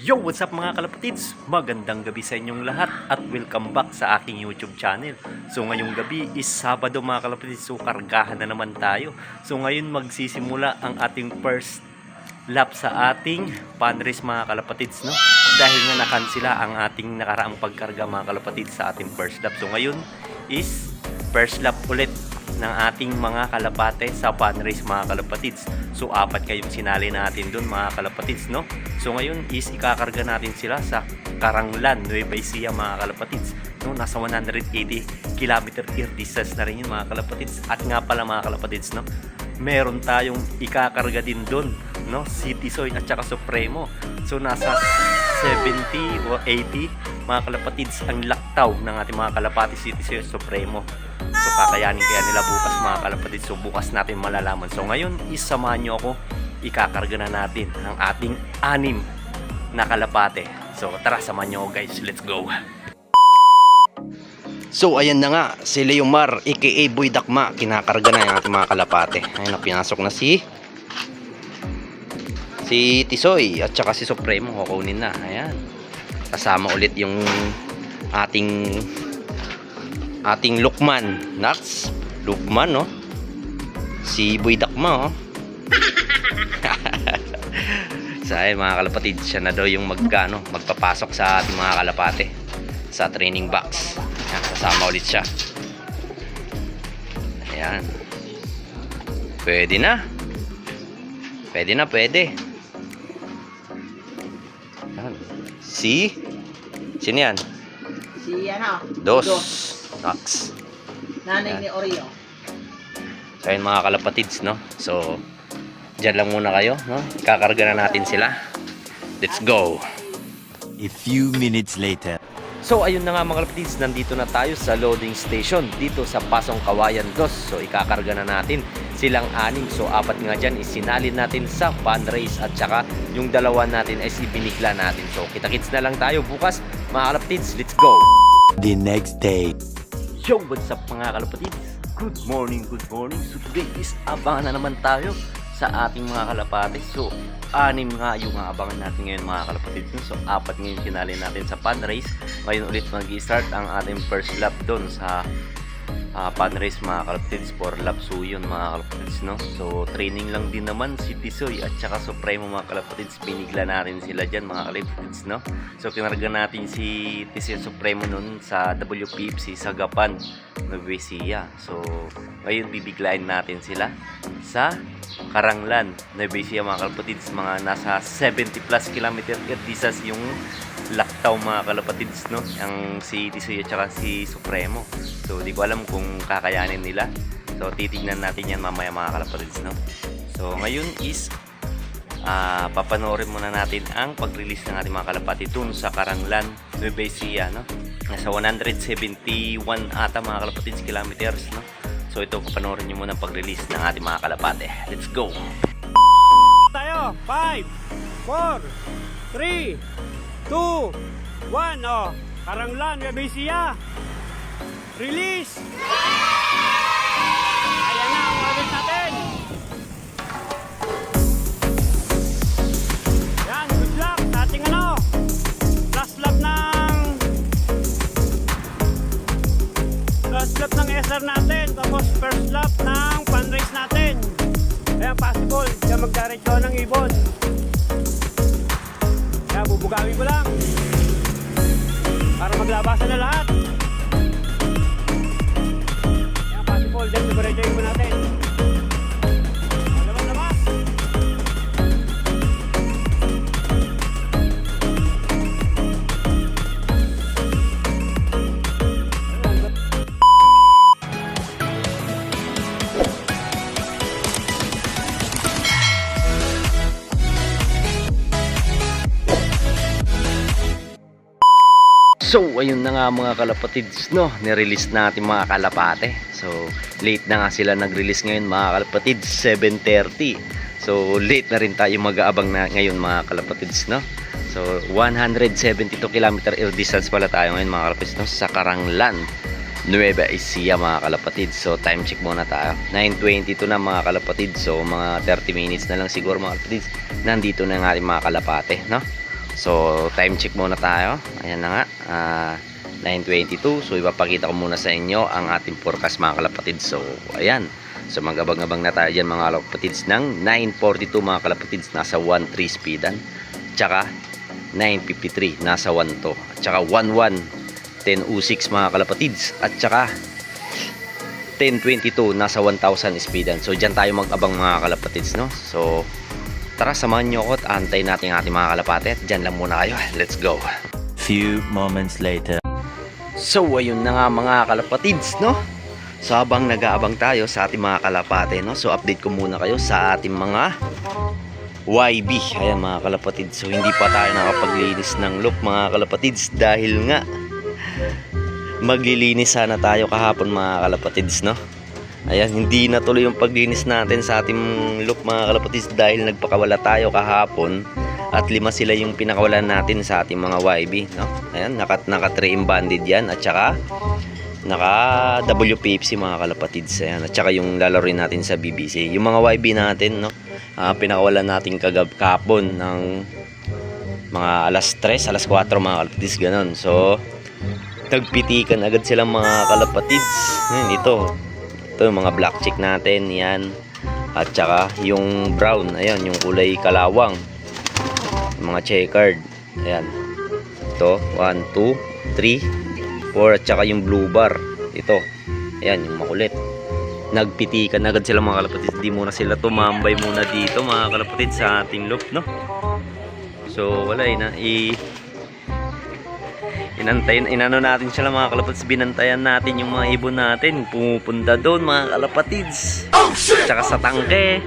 Yo! What's up mga kalapatids? Magandang gabi sa inyong lahat at welcome back sa aking YouTube channel. So ngayong gabi is Sabado mga kalapatids, so kargahan na naman tayo. So ngayon magsisimula ang ating first lap sa ating pan race mga kalapatids, no? Dahil nga nakansila ang ating nakaraang pagkarga mga kalapatids sa ating first lap. So ngayon is first lap ulit ng ating mga kalapate sa pan race mga kalapatids. So apat kayong sinali natin doon mga kalapatids, no? So ngayon is ikakarga natin sila sa Caranglan, Nueva Ecija mga kalapatids, no? Nasa 180 km distance na rin yun mga kalapatids. At nga pala mga kalapatids, no, meron tayong ikakarga din doon, no? City Soy at saka Supremo. So nasa 70 o 80 mga kalapatids ang laktaw ng ating mga kalapati City Soy at Supremo. So kakayanin kaya nila bukas mga kalapatids. So bukas natin malalaman. So ngayon isamahan nyo ako, ikakarga na natin ang ating 6 na kalapate. So tara, samahan nyo ako guys, let's go. So ayan na nga, si Leomar aka Boy Dakma, kinakarga na yung ating mga kalapate. Ayun na, pinasok na si Tisoy at saka si Supremo, kukunin na. Ayan, kasama ulit yung ating Lukman, Nats Lukman, no? Si Boy Dakma, oh. Sa mga kalapatid, siya na daw yung magpapasok sa ating mga kalapate sa training box. Ayan, kasama ulit siya. Ayan, pwede na. Pwede. Ayan. Sino yan? Si ano? Dos. Nox. Nanay ni Oreo. So ayun mga kalapatids, no? So dyan lang muna kayo, no? Kakarga na natin sila. Let's go. A few minutes later. So ayun na nga mga kalapatids, nandito na tayo sa loading station dito sa Pasong Kawayan 2. So ikakarga na natin silang 6. So 4 nga dyan isinalin natin sa pan race at saka yung 2 natin ay ibinigla natin. So kita-kits na lang tayo bukas mga kalapatids. Let's go. The next day. Yo, what's up mga kalapatids? Good morning. So today is abangan na naman tayo sa ating mga kalapate. So 6 nga yung abangan natin ngayon mga kalapatids. So 4 ngayon kinali natin sa pan race. Ngayon ulit mag-i-start ang ating first lap doon sa pan race mga kalapatids for lap suyon mga kalapatids, no? So training lang din naman si Tisoy at saka Supremo mga kalapatids. Binigla natin sila dyan mga kalapatids, no? So kinarga natin si Tisoy Supremo nun sa WPFC sa Gapan, Nueva Ecija. So ngayon bibiglain natin sila sa Caranglan, Nueva Ecija mga kalapatids. Mga nasa 70 plus kilometer distance yung laktaw mga kalapatids, no? Ang si Tisoy at saka si Supremo. So di ko alam kung kakayanin nila. So titignan natin yan mamaya mga kalapatids, no? So ngayon is papanoorin muna natin ang pag-release ng ating mga kalapati dun sa Caranglan, Nueva Ecija, no? Nasa 171 ata mga kalapatids kilometers, no? So ito, papanoorin nyo muna ang pag-release ng ating mga kalapate. Let's go! Tayo, 5, 4, 3, 2, 1, oh, Caranglan, Nueva Ecija. Release! Ayan na ang release natin. Yan, good luck sa ating last lap ng SR natin, tapos first lap ng pan race natin. Ayan, possible, diyan magdiretso ng ibon. Kaya bubugawin ko lang para maglabasan na lahat. Kaya possible din, diretsoin mo natin. Labas. So ayun na nga mga kalapatids, no, nirelease natin mga kalapate. So late na nga sila nag-release ngayon mga kalapatids, 7:30. So late na rin tayo mag-aabang na ngayon mga kalapatids, no. So 172 km air distance pala tayo ngayon mga kalapatids, no, sa Caranglan, Nueva Ecija mga kalapatids. So time check muna tayo, 9:22 na mga kalapatids. So mga 30 minutes na lang siguro mga kalapatids, nandito na ang ating mga kalapate, no. So time check muna tayo. Ayan na nga, 9:22. So ipapakita ko muna sa inyo ang ating forecast mga kalapatids. So ayan, so magabang-abang na tayo dyan mga kalapatids ng 9:42 mga kalapatids, nasa 1.3 speedan, tsaka 9:53 nasa 1.2, at tsaka 11 10.06 mga kalapatids, at tsaka 10.22 nasa 1,000 speedan. So dyan tayo mag-abang mga kalapatids, no? So tara, samahan nyo ako at antay natin ating mga kalapate, at dyan lang muna kayo. Let's go. Few moments later. So ayun na nga mga kalapatids, no? So habang nag-aabang tayo sa ating mga kalapate, no? So update ko muna kayo sa ating mga YB. Ayan mga kalapatids, so hindi pa tayo nakapaglinis ng loop mga kalapatids, dahil nga maglilinis sana tayo kahapon mga kalapatids, no? Ayan, hindi natuloy yung paglinis natin sa ating loop mga kalapatids dahil nagpakawala tayo kahapon, at 5 sila yung pinakawalan natin sa ating mga YB, no? Ayan, naka 3 banded yan, at saka naka WPFC mga kalapatids. Ayan, at saka yung lalaroin natin sa BBC. Yung mga YB natin, no? Pinakawalan natin kahapon ng mga alas 3, alas 4 mga kalapatids, ganun. So nagpitikan agad silang mga kalapatids. Ayan, ito yung mga black check natin, yan, at saka yung brown, ayan, yung kulay kalawang, yung mga checkered, ayan, ito 1, 2, 3, 4, at saka yung blue bar, ito, ayan, yung makulit. Nagpitikan agad sila mga kalapatids, di muna sila tumambay muna dito mga kalapatids sa ating loop, no? So wala, inano natin sila mga kalapatids, binantayan natin yung mga ibon natin, pumupunta doon mga kalapatids, tsaka sa tangke,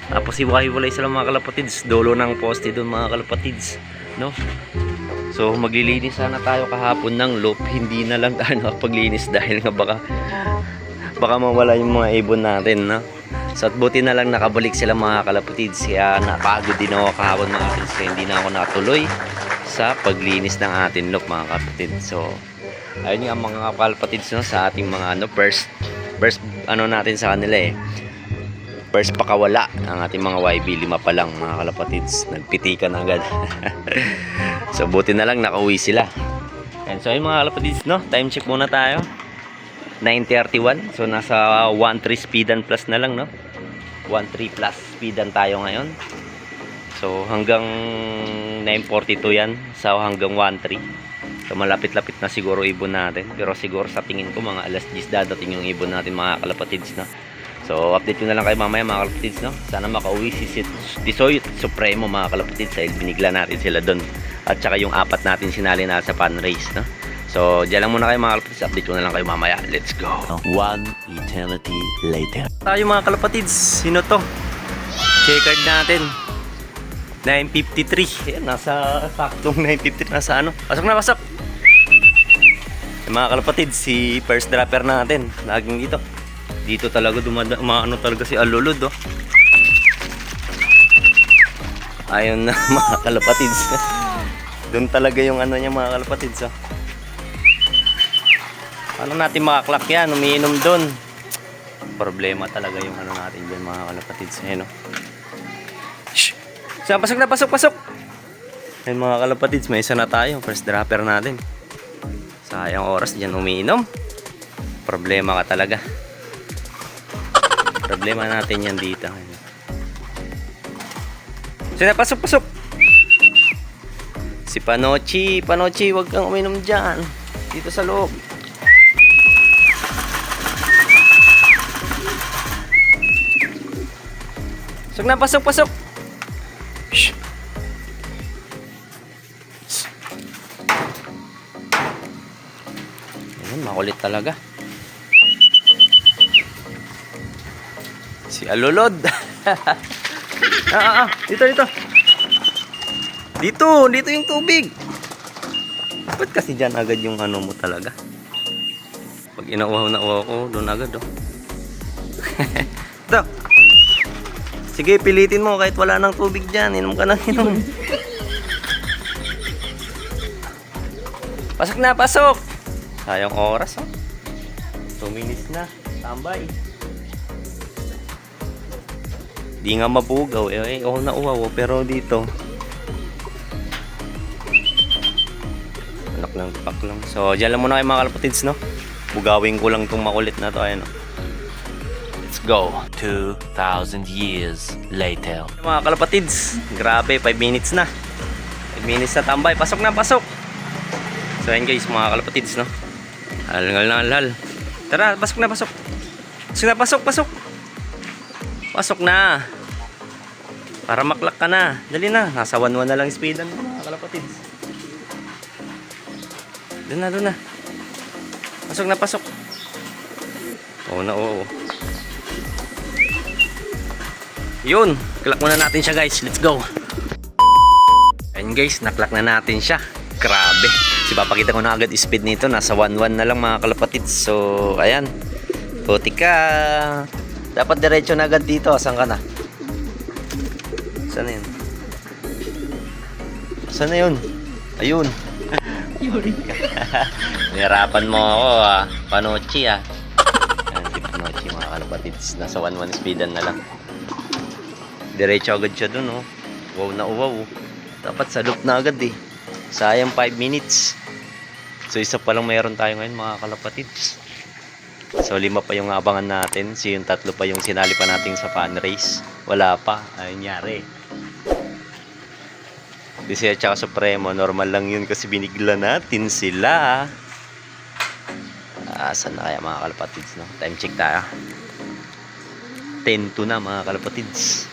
tapos iwahiwalay sila mga kalapatids, dolo ng poste doon mga kalapatids, no? So maglilinis sana tayo kahapon ng loop, hindi na lang tayo nakapaglinis dahil nga baka mawala yung mga ibon natin, no? So at buti na lang nakabalik sila mga kalapatids, kaya napagod din ako kahapon mga kalapatids, kaya hindi na ako natuloy sa paglinis ng ating loop mga kalapatids. So ayun nga mga kalapatids, no, sa ating mga first ano natin sa kanila first pakawala ang ating mga YB, 5 pa lang mga kalapatids, nagpitikan agad. So buti na lang nakauwi sila. And so ayun mga kalapatids, no, time check muna tayo, 9:31. So nasa 1.3 speedan plus na lang, no, 1.3 plus speedan tayo ngayon. So hanggang 9:42 yan, so hanggang 1.3. So malapit-lapit na siguro ibon natin, pero siguro sa tingin ko mga alas 10 dadating yung ibon natin mga kalapatids, no? So update ko na lang kayo mamaya mga kalapatids, no? Sana makauwi si Tisoy Supremo mga kalapatids, dahil binigla natin sila doon, at saka yung 4 natin sinali na sa fan race, no? So diyan lang muna kayo mga kalapatids, update ko na lang kayo mamaya. Let's go. 1 eternity later. Tayo mga kalapatids, sino to? Checkered natin, 9:53. Ayan, nasa saktong 9:53. Nasa ano? Pasok na, pasok! Yung mga kalapatids, si first dropper natin, laging dito. Dito talaga umaano talaga si Alulod, oh. Ayun na mga kalapatids. Doon talaga yung ano niya mga kalapatids, oh. Ano natin makaklak yan? Umiinom doon. Problema talaga yung ano natin dyan mga kalapatids. Ayan, oh. So, pasok na, pasok! Ayun mga kalapatids, may isa na tayo. First dropper natin. Sayang oras dyan umiinom. Problema ka talaga. Problema natin yan dito. So, pasok! Si Panochi, wag kang uminom dyan. Dito sa loob. Pasok! Shh. Ayun, makulit talaga si Alulod. Dito yung tubig. Ba't kasi dyan agad yung ano mo talaga? Pag inauhaw na uhaw ko, doon agad, oh. Ito. Sige, pilitin mo kahit wala nang tubig dyan. Inom ka nang inom. Pasok na, pasok! Sayang oras, oh. 2 minutes na. Tambay. Di nga mabugaw. Uhaw na uhaw, pero dito Tupak lang. So, dyan lang muna kayo mga kalapatids, no? Bugawin ko lang itong makulit na to. Ayan, no? Let's go. 2,000 years later. Mga kalapatids, grabe, 5 minutes na. 5 minutes na tambay. Pasok na, pasok. So, ayan guys, mga kalapatids, no? Hal. Tara, pasok na, pasok. Pasok na, pasok. Pasok na. Para maklak ka na. Dali na. Nasa 1-1 na lang speedan mo, mga kalapatids. Doon na. Pasok na, pasok. Oo. Yun. Klak muna natin siya, guys. Let's go. Ayun, guys. Naklak na natin siya. Grabe. Papakita ko na agad speed nito. Nasa 1-1 na lang, mga kalapatids. So, ayan. Puti ka. Dapat diretso na agad dito. Saan ka na? Saan na yun? Saan na yun? Ayun. Nihirapan mo ako, Panochi, Ayan, si Panochi, mga kalapatids. Nasa 1-1 speedan na lang. Diretso agad siya dun, oh. Wow na wow. Dapat sa loop na agad, eh. Sayang 5 minutes. So, isa pa lang mayroon tayo ngayon, mga kalapatids. So, 5 pa yung abangan natin. So, yung 3 pa yung sinali pa natin sa fan race. Wala pa. Ayun nyari. Disaya tsaka Supremo, normal lang yun kasi binigla natin sila. Saan na kaya mga kalapatids, no? Time check tayo. 10-2 na mga kalapatids.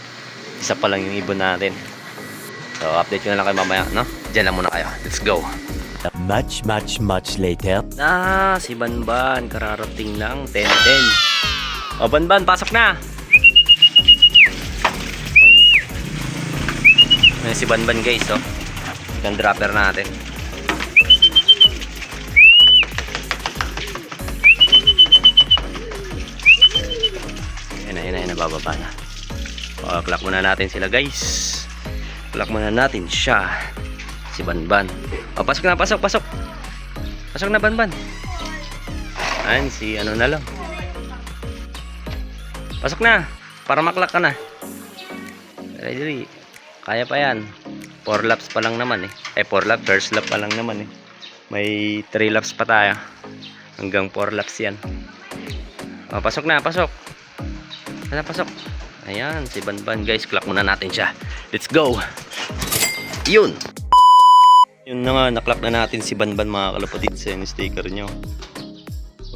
Isa pa lang yung ibon natin. So update ko na lang kayo mamaya, no? Diyan lang muna kayo. Let's go. Much later. Si Banban, kararating lang. 10-10. O Banban, pasok na! Ayan si Banban guys, oh. Yung dropper natin. Ayan na, bababa na. O, clock muna natin sila guys. Clock muna natin siya. Si Banban. O, pasok na, pasok. Pasok na, Banban. Ayan, si ano na lang. Pasok na. Para maklak ka na. Ready. Kaya pa yan. 4 laps pa lang naman eh. 4 laps, first lap pa lang naman eh. May 3 laps pa tayo. Hanggang 4 laps yan. O, pasok na, pasok. Pasok. Ayan, si Banban guys. Clock muna natin siya. Let's go. Yun. Yun na nga, naklock na natin si Banban mga kalapatids. Ayan yung sticker nyo.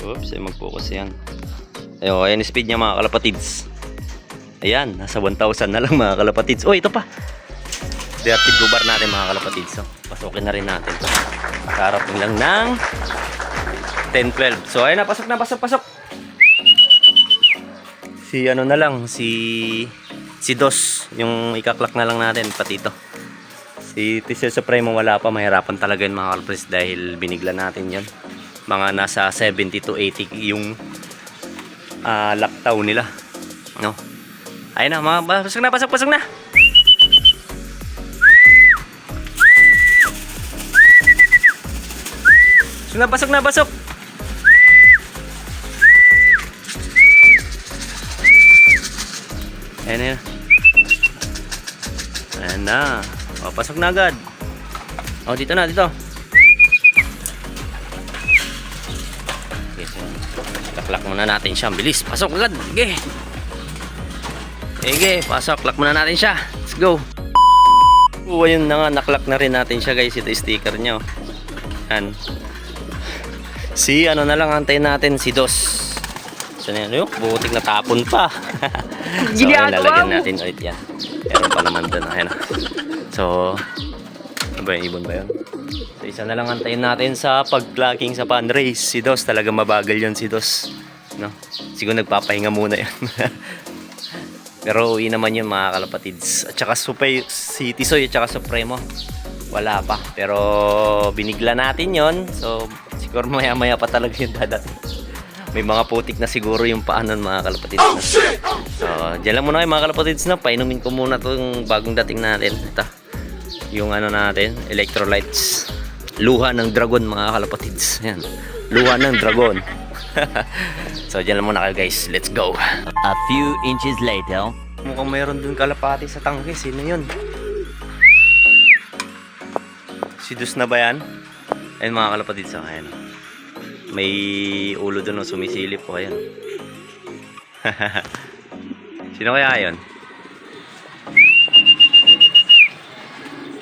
Oops, ay mag-focus yan. Ayun, ayan yung speed niya mga kalapatids. Ayan, nasa 1,000 na lang mga kalapatids. Oh, ito pa. Dirty blue bar natin mga kalapatids. So, pasukin na rin natin. Karating lang ng 10-12. So, ayun na, pasok. Si ano na lang, si Dos. Yung ikaklak na lang natin, pati ito. Si Tisel Supremo wala pa. Mahirapan talaga yun mga kalapatids dahil binigla natin yun. Mga nasa 70 to 80 yung lockdown nila. No? Ayun na, mga pasok na. Pasok na. Ayan na. O, pasok na agad. O, dito na. Okay, so, laklak muna natin siya. Bilis, pasok agad. Sige, pasok. Lock muna natin siya. Let's go. Ayun na nga, naklak na rin natin siya guys. Ito sticker nyo. Yan. Si ano na lang, antayin natin si Dos. So na yun, butik na tapon pa. So ayun, lalagyan natin ulit yan. Meron pa naman doon. Ayan. So, ano ba yung ibon ba yun? So isa na lang antayin natin sa pag-plucking sa pan race. Si Dos, talaga mabagal yun si Dos. No? Siguro nagpapahinga muna yun. Pero uwi naman yun mga kalapatids. At saka si Tisoy at saka Supremo wala pa. Pero binigla natin yon. So siguro maya pa talaga yung dadating. May mga putik na siguro yung paanon mga kalapatids na. So dyan lang muna kayo mga kalapatids na. Painumin ko muna itong bagong dating natin. Ito. Yung ano natin, electrolytes. Luha ng dragon mga kalapatids. Ayan. Luha ng dragon. So dyan lang muna kayo guys. Let's go. A few inches later. Mukhang mayroon dun kalapati sa tangke. Sino yun? Si Dus na ba yan? Ayun mga kalapatid, so ayan. May ulo doon no, sumisilip po. Ayan. Sino kaya yun?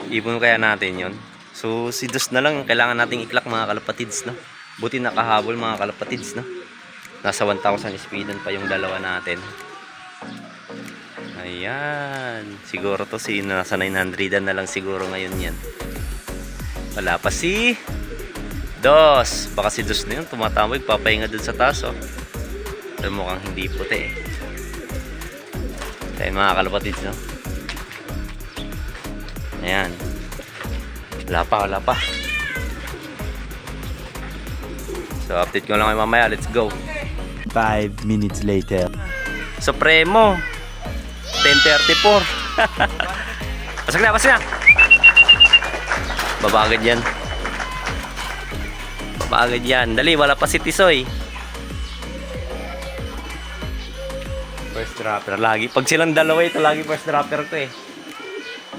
Ibon kaya natin yun. So si Dos na lang kailangan nating iklak mga kalapatids, no? Buti nakahabol mga kalapatids, no? Nasa 1,000 speedan pa yung dalawa natin. Ayan. Siguro to si nasa 900 na lang siguro ngayon yan. Wala pa si Dos. Baka si Dos na yun tumatambay, papahinga dun sa taas, oh. Pero mukhang hindi puti eh. Tayo mga kalapatids, no? Ayan. Wala pa. So update ko lang kayo mamaya. Let's go. 5 minutes later. Supremo 10:34. Pasok na. Babagad yan. Dali, wala pa si Tisoy. First dropper lagi. Pag silang dalawa, ito lagi first dropper ko eh.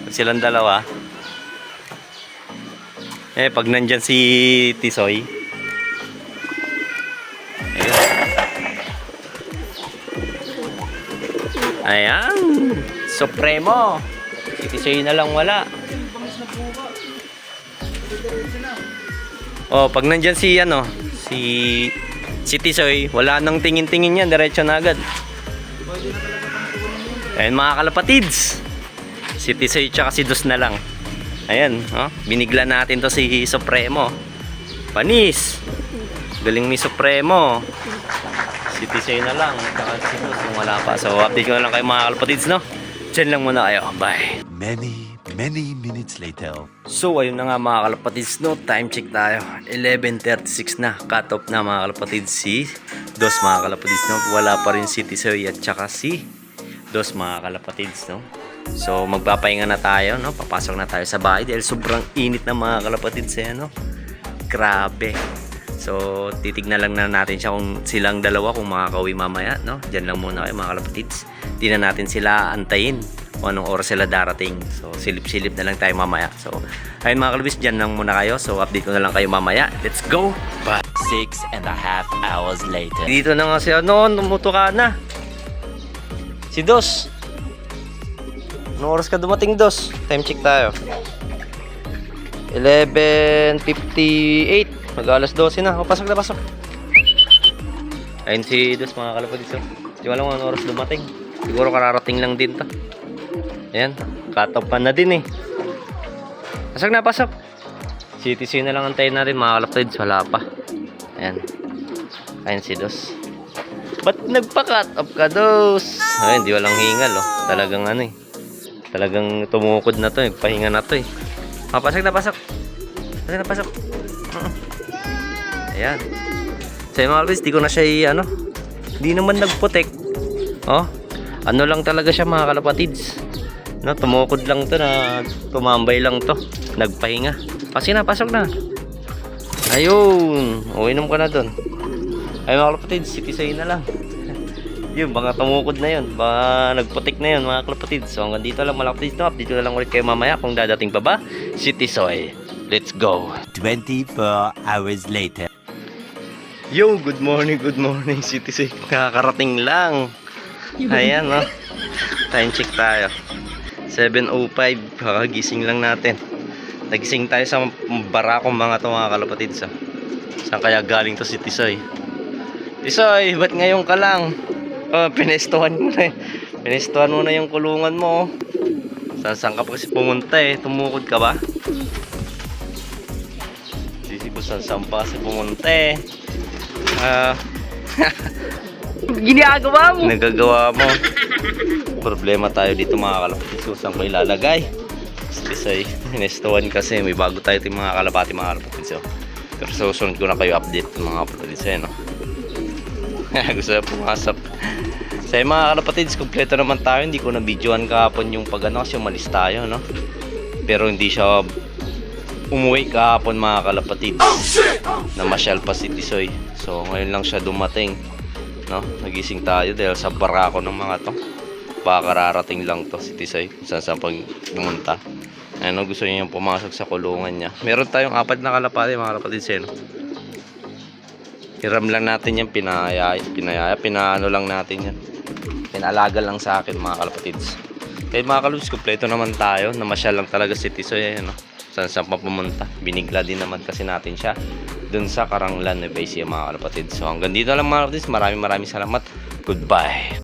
Pag silang dalawa. Pag nandyan si Tisoy. Ayan. Supremo. Si Tisoy na lang wala. Oh, pag nandyan si si Tisoy, wala nang tingin-tingin yan, diretso na agad. Ayan mga kalapatids. Si Tisoy tsaka si Dos na lang. Ayan, oh, binigla natin to si Supremo. Panis. Galing ni Supremo. Si Tisoy na lang, tsaka si Dos yung wala pa. So update ko na lang kayo mga kalapatids, no? Diyan lang muna kayo. Bye. Many minutes later. So ayun na nga mga kalapatids, no? Time check tayo. 11:36 na. Cut off na mga kalapatids si Dos mga kalapatids, no? Wala pa rin si Tisoy at tsaka si Dos mga kalapatids, no? So magpapahinga na tayo, no? Papasok na tayo sa bahay dahil sobrang init na mga kalapatids eh, no? Grabe. So titignan lang na natin siya kung silang dalawa kung makakauwi mamaya, no? Diyan lang muna kayo mga kalapatids. Di na natin sila antayin kung anong oras sila darating. So silip-silip na lang tayo mamaya. So ayun mga kalabis, dyan lang muna kayo. So update ko na lang kayo mamaya. Let's go! Bye! 6.5 hours later. Dito na nga siya. Tumuto ka na. Si Dos. Anong oras ka dumating, Dos? Time check tayo. 11:58. Mag-alas 12 na. O, pasok na, pasok. Ayun si Dos mga kalapatid. So, di ko alam kung anong oras dumating. Siguro kararating lang din to. Ayan. Cut-off pa na din eh. Pasok na, pasok. CTC na lang antayin natin mga kalapatid. Wala pa. Ayan. Ayun si Dos. Ba't nagpa-cut off ka, Dos? Ayun, di walang hingal, oh. Talagang ano eh. Talagang tumukod na to, nagpahinga na to eh. Oh, pasok na, pasok. Pasok na, pasok. Ayan. So yung mga kalapis, di ko na siya di naman nagputek. Oh, ano lang talaga siya mga kalapatids. No, tumukod lang to na tumambay lang to. Nagpahinga. Pasok na, pasok na. Ayun. O, inom ka na dun. Ay mga kalapatids, sitisay na lang. Yun, mga tumukod na yun. Baka nagputik na yun mga kalapatids. So hanggang dito lang mga kalapatids, no? Update ko na lang ulit kayo mamaya kung dadating pa ba si Tisoy. Let's go. 24 hours later. Yo, good morning si Tisoy. Kakarating lang. Ayan, no? Time check tayo. 7:05. Kakagising lang natin. Nagising tayo sa barakong mga to mga kalapatids. Saan kaya galing to si Tisoy? Tisoy, ba't ngayon ka lang? Oh, pinestuhan mo na eh. Pinestuhan mo na yung kulungan mo. Saan ka pa kasi pumunta eh? Tumukod ka ba? Saan pa kasi pumunta eh? Ginagawa mo. Nagagawa mo. Problema tayo dito mga kalapatids. So, saan ko ilalagay? Tisoy, pinestuhan kasi. May bago tayo itong mga kalapati mga kalapatids. So, pero susunod ko na kayo update mga kalapatids eh, no? Gusto na pumasap. Sa mga kalapatids, kompleto naman tayo. Hindi ko na videoan kahapon yung kasi umalis tayo, no? Pero hindi siya umuwi kahapon mga kalapatids. Namasyal pa si Tisoy. So ngayon lang siya dumating, no? Nagising tayo dahil sa barako ng mga to. Baka kararating lang to si Tisoy. Saan pag pumunta. Ano, gusto niya yung pumasok sa kulungan niya. Meron tayong 4 na kalapati, mga kalapatids, eh, no? Hiram lang natin yan, pinaano lang natin yan. Pinalaga lang sa akin, mga kalapatids. Kaya mga kalabs, kompleto naman tayo. Namasyal lang talaga si Tisoy, no? Saan pa pumunta. Binigla din naman kasi natin siya dun sa Karanglan, Nueva Ecija, mga kalapatids. So hanggang dito lang, mga kalapatids. Maraming salamat. Goodbye.